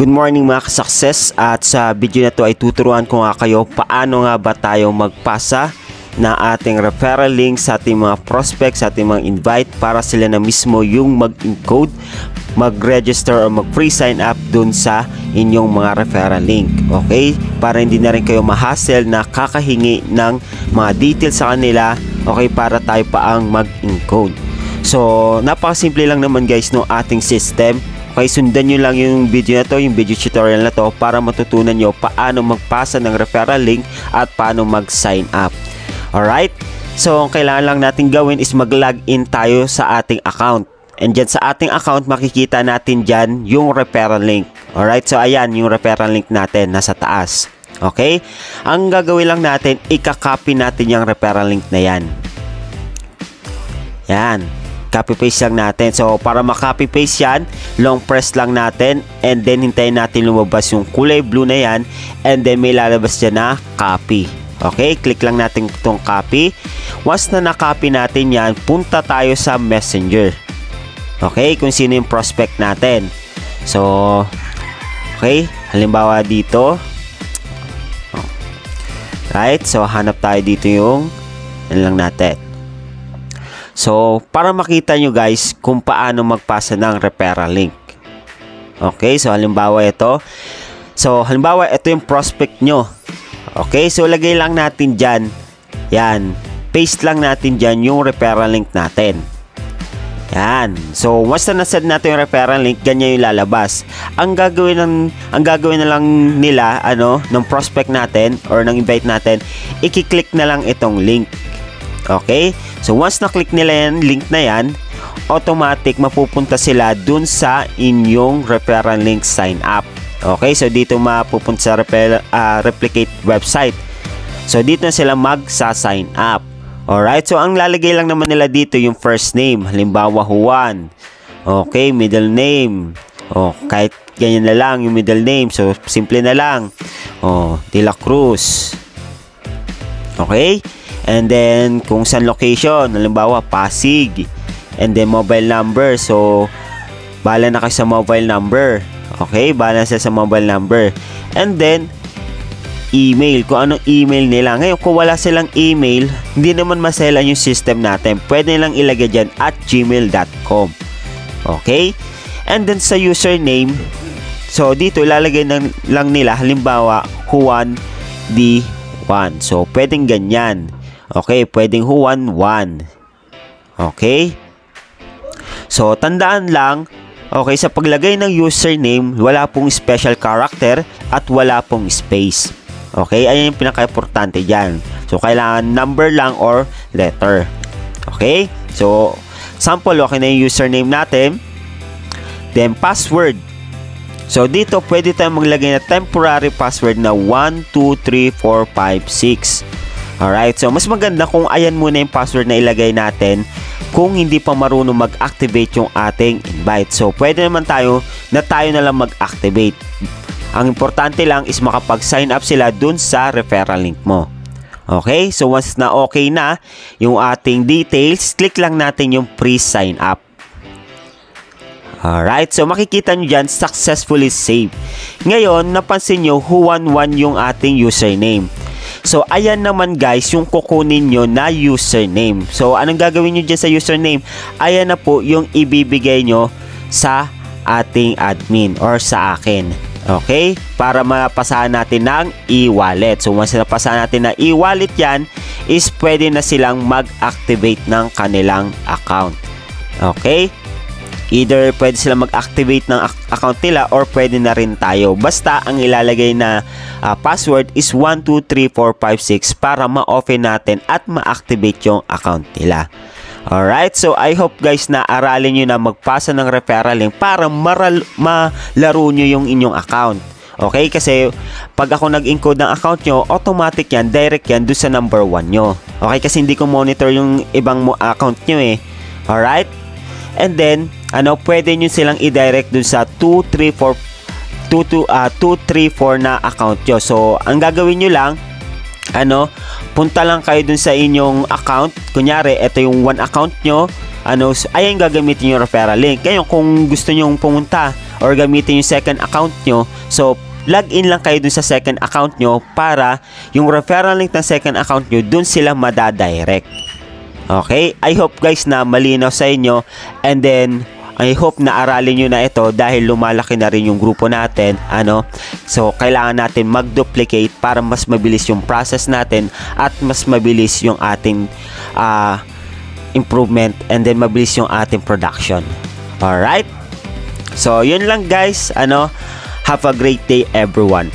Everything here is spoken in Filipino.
Good morning mga ka-success, at sa video na to ay tuturuan ko nga kayo paano nga ba tayo magpasa na ating referral link sa ating mga prospects, sa ating mga invite para sila na mismo yung mag-encode, mag-register o mag-free sign up dun sa inyong mga referral link. Okay? Para hindi na rin kayo ma-hassle na kakahingi ng mga details sa kanila, okay, para tayo pa ang mag-encode. So, napakasimple lang naman guys no ating system. Okay, sundan nyo lang yung video na to, yung video tutorial na to, para matutunan nyo paano magpasa ng referral link at paano mag-sign up. Alright? So, ang kailangan lang natin gawin is mag-login tayo sa ating account. And dyan sa ating account, makikita natin dyan yung referral link. Alright? So, ayan yung referral link natin, nasa taas. Okay? Ang gagawin lang natin, ika-copy natin yung referral link na yan. Yan. Copy-paste lang natin. So, para ma-copy-paste yan, long press lang natin and then hintayin natin lumabas yung kulay blue na yan and then may lalabas dyan na copy. Okay? Click lang natin itong copy. Once na na-copy natin yan, punta tayo sa Messenger. Okay? Kung sino yung prospect natin. So, okay? Halimbawa dito. Right? So, hanap tayo dito yung yan lang natin. So, para makita nyo guys kung paano magpasa ng referral link. Okay, so halimbawa ito. So, halimbawa ito yung prospect nyo. Okay, so lagay lang natin dyan. Yan, paste lang natin dyan yung referral link natin. Yan. So, once na nasend natin yung referral link, ganyan yung lalabas. Ang gagawin na lang nila, ng prospect natin or ng invite natin, i-click na lang itong link. Okay? So, once na-click nila yan, link na yan, automatic mapupunta sila dun sa inyong referral link sign up. Okay? So, dito mapupunta sa replicate website. So, dito na sila magsa-sign up. Alright? So, ang lalagay lang naman nila dito yung first name. Halimbawa, Juan. Okay? Middle name. Oh, kahit ganyan na lang yung middle name. So, simple na lang. Oh, De La Cruz. Okay? And then, kung saan location, halimbawa, Pasig. And then, mobile number. So, bahala na kayo sa mobile number. Okay? Bahala na sa mobile number. And then, email. Kung anong email nila. Ngayon, kung wala silang email, hindi naman maselan yung system natin. Pwede nilang ilagay dyan at gmail.com. Okay? And then, sa username, so, dito, ilalagay lang nila, halimbawa, Juan D1. So, pwedeng ganyan. Okay, pwedeng Juan 1. Okay? So, tandaan lang, okay, sa paglagay ng username, wala pong special character at wala pong space. Okay? Ayan yung pinaka-importante dyan. So, kailangan number lang or letter. Okay? So, sample, okay na yung username natin. Then, password. So, dito, pwede tayong maglagay na temporary password na 123456. Alright, so mas maganda kung ayan muna yung password na ilagay natin kung hindi pa marunong mag-activate yung ating invite. So, pwede naman tayo na lang mag-activate. Ang importante lang is makapag-sign up sila dun sa referral link mo. Okay, so once na okay na yung ating details, click lang natin yung pre-sign up. Alright, so makikita nyo dyan, successfully saved. Ngayon, napansin nyo, Juan1 yung ating username. So, ayan naman guys, yung kukunin nyo na username. So, anong gagawin nyo dyan sa username? Ayan na po yung ibibigay nyo sa ating admin or sa akin. Okay? Para mapasahan natin ng e-wallet. So, once napasahan natin ng e-wallet yan, is pwede na silang mag-activate ng kanilang account. Okay? Either pwede sila mag-activate ng account nila or pwede na rin tayo. Basta ang ilalagay na password is 123456 para ma-open natin at ma-activate yung account nila. Alright, so I hope guys na aralin nyo na magpasa ng referral link para malaro nyo yung inyong account. Okay, kasi pag ako nag-encode ng account nyo, automatic yan, direct yan doon sa number 1 nyo. Okay, kasi hindi ko monitor yung ibang account nyo eh. Alright? And then, pwede nyo silang i-direct dun sa 234 na account nyo. So, ang gagawin nyo lang, punta lang kayo dun sa inyong account. Kunyari, ito yung one account nyo. Ayan gagamitin yung referral link. Ngayon, kung gusto nyo pumunta or gamitin yung second account nyo. So, login lang kayo dun sa second account nyo para yung referral link ng second account nyo, dun sila madadirect. Okay? I hope guys na malinaw sa inyo, and then I hope na aralin nyo na ito dahil lumalaki na rin yung grupo natin. So, kailangan natin mag-duplicate para mas mabilis yung process natin at mas mabilis yung ating improvement, and then mabilis yung ating production. Alright? So, yun lang guys. Have a great day everyone.